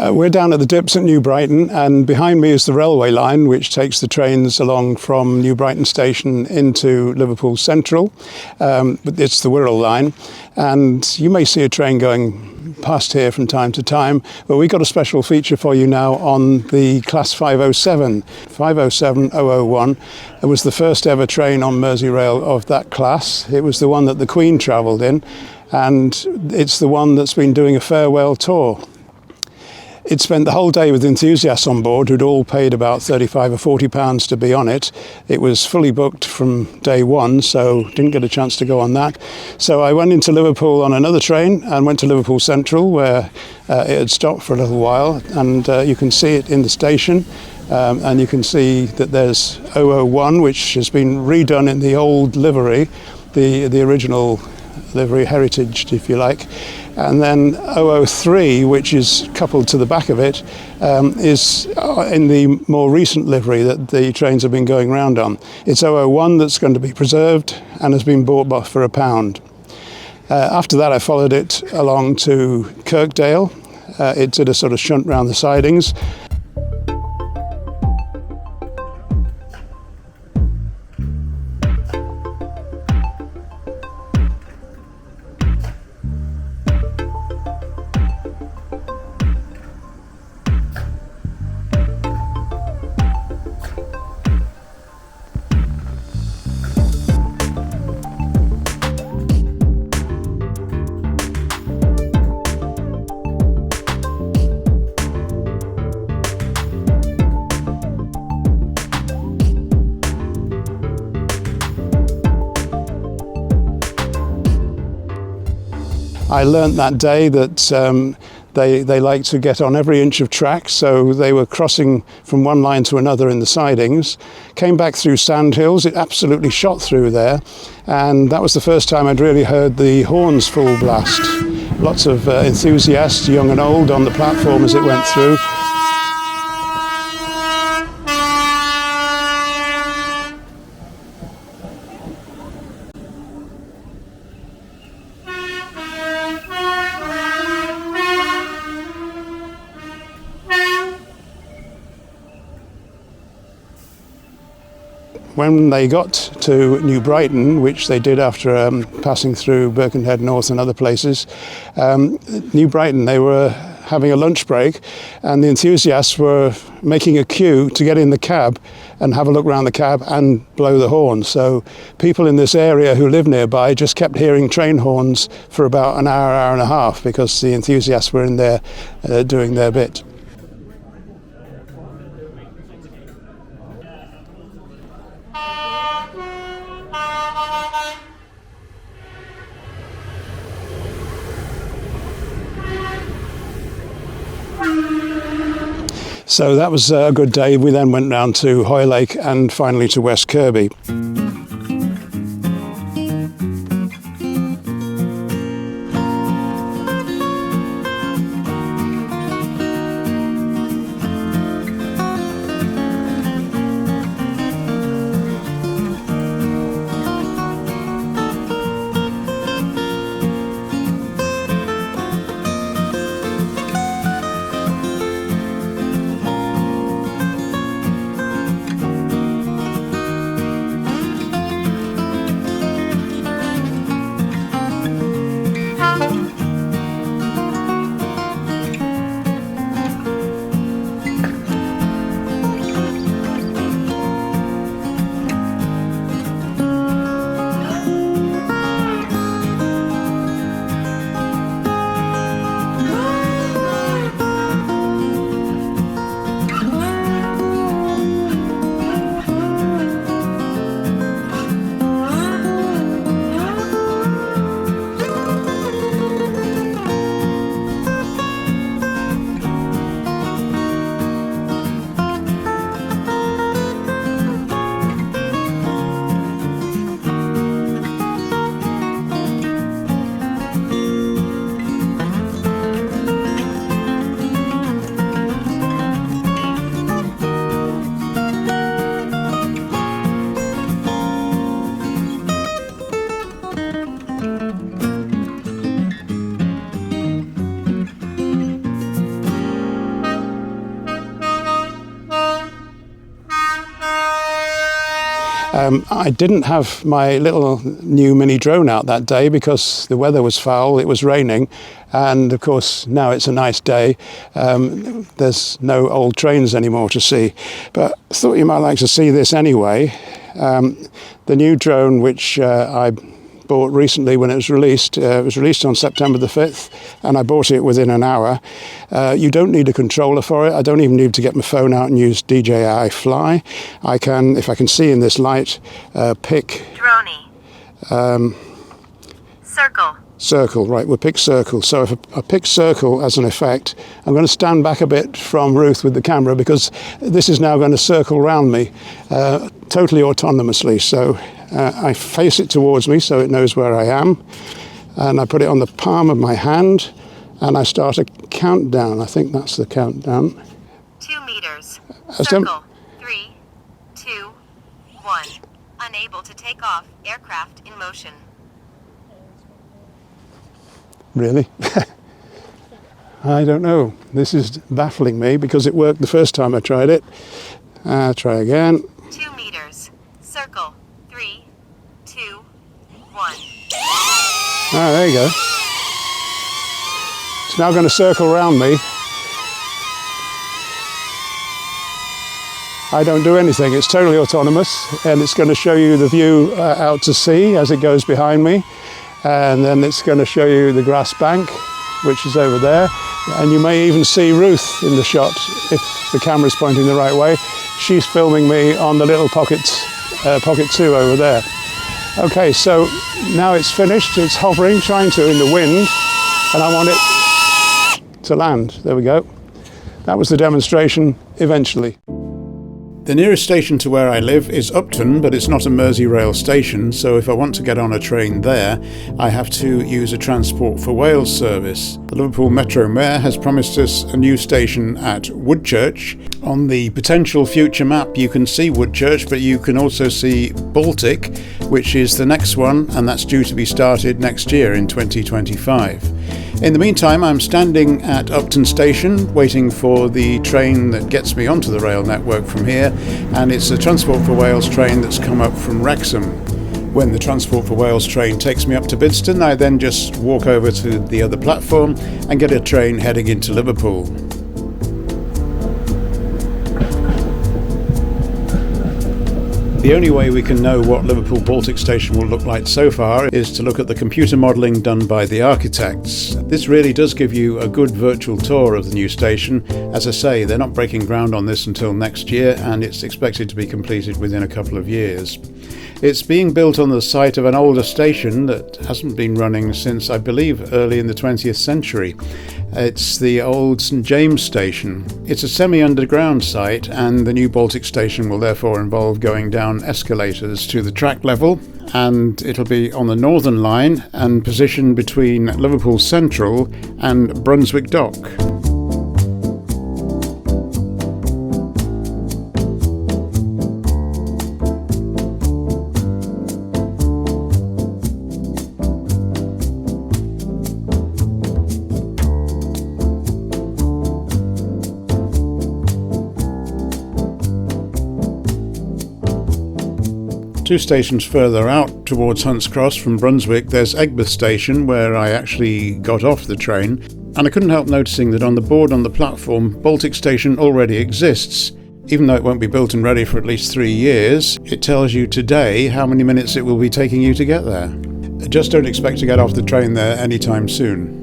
We're down at the dips at New Brighton, and behind me is the railway line which takes the trains along from New Brighton station into Liverpool Central. It's the Wirral Line, and you may see a train going past here from time to time, but we've got a special feature for you now on the Class 507. 507-001. It was the first ever train on Merseyrail of that class. It was the one that the Queen travelled in, and it's the one that's been doing a farewell tour. It spent the whole day with enthusiasts on board who'd all paid about £35 or £40 to be on it. It was fully booked from day one, so didn't get a chance to go on that. So I went into Liverpool on another train and went to Liverpool Central, where it had stopped for a little while, and you can see it in the station. And you can see that there's 001, which has been redone in the old livery, the original livery heritage, if you like. And then 003, which is coupled to the back of it, is in the more recent livery that the trains have been going round on. It's 001 that's going to be preserved and has been bought for £1. After that, I followed it along to Kirkdale. It did a sort of shunt round the sidings. I learnt that day that they like to get on every inch of track, so they were crossing from one line to another in the sidings, came back through sandhills. It absolutely shot through there, and that was the first time I'd really heard the horns full blast. Lots of enthusiasts, young and old, on the platform as it went through. When they got to New Brighton, which they did after passing through Birkenhead North and other places, New Brighton, they were having a lunch break, and the enthusiasts were making a queue to get in the cab and have a look around the cab and blow the horn. So people in this area who live nearby just kept hearing train horns for about an hour, hour and a half, because the enthusiasts were in there doing their bit. So that was a good day. We then went round to Hoylake and finally to West Kirby. I didn't have my little new mini drone out that day because the weather was foul, it was raining, and of course now it's a nice day. There's no old trains anymore to see, but I thought you might like to see this anyway. The new drone, which I bought recently when it was released on September the 5th, and I bought it within an hour. You don't need a controller for it. I don't even need to get my phone out and use DJI Fly. I can, if I can see in this light, pick circle, right, we'll pick circle. So if I pick circle as an effect, I'm going to stand back a bit from Ruth with the camera because this is now going to circle around me totally autonomously. So I face it towards me so it knows where I am, and I put it on the palm of my hand and I start a countdown. I think that's the countdown. 2 meters. Circle. 3, 2, 1. Unable to take off. Aircraft in motion. Really? I don't know. This is baffling me because it worked the first time I tried it. Try again. 2 meters. Circle. 3, 2, 1. There you go. It's now going to circle around me. I don't do anything. It's totally autonomous, and it's going to show you the view out to sea as it goes behind me. And then it's going to show you the grass bank, which is over there. And you may even see Ruth in the shot if the camera's pointing the right way. She's filming me on the little pocket 2 over there. Okay, so now it's finished. It's hovering, trying to in the wind, and I want it to land. There we go. That was the demonstration eventually. The nearest station to where I live is Upton, but it's not a Merseyrail station, so if I want to get on a train there, I have to use a Transport for Wales service. The Liverpool Metro Mayor has promised us a new station at Woodchurch. On the potential future map you can see Woodchurch, but you can also see Baltic, which is the next one, and that's due to be started next year in 2025. In the meantime, I'm standing at Upton Station waiting for the train that gets me onto the rail network from here, and it's a Transport for Wales train that's come up from Wrexham. When the Transport for Wales train takes me up to Bidston, I then just walk over to the other platform and get a train heading into Liverpool. The only way we can know what Liverpool Baltic Station will look like so far is to look at the computer modelling done by the architects. This really does give you a good virtual tour of the new station. As I say, they're not breaking ground on this until next year, and it's expected to be completed within a couple of years. It's being built on the site of an older station that hasn't been running since, I believe, early in the 20th century. It's the old St James station. It's a semi-underground site, and the new Baltic station will therefore involve going down escalators to the track level, and it'll be on the Northern Line and positioned between Liverpool Central and Brunswick Dock. Two stations further out towards Hunts Cross from Brunswick, there's Egbert Station, where I actually got off the train, and I couldn't help noticing that on the board on the platform, Baltic Station already exists. Even though it won't be built and ready for at least 3 years, it tells you today how many minutes it will be taking you to get there. Just don't expect to get off the train there anytime soon.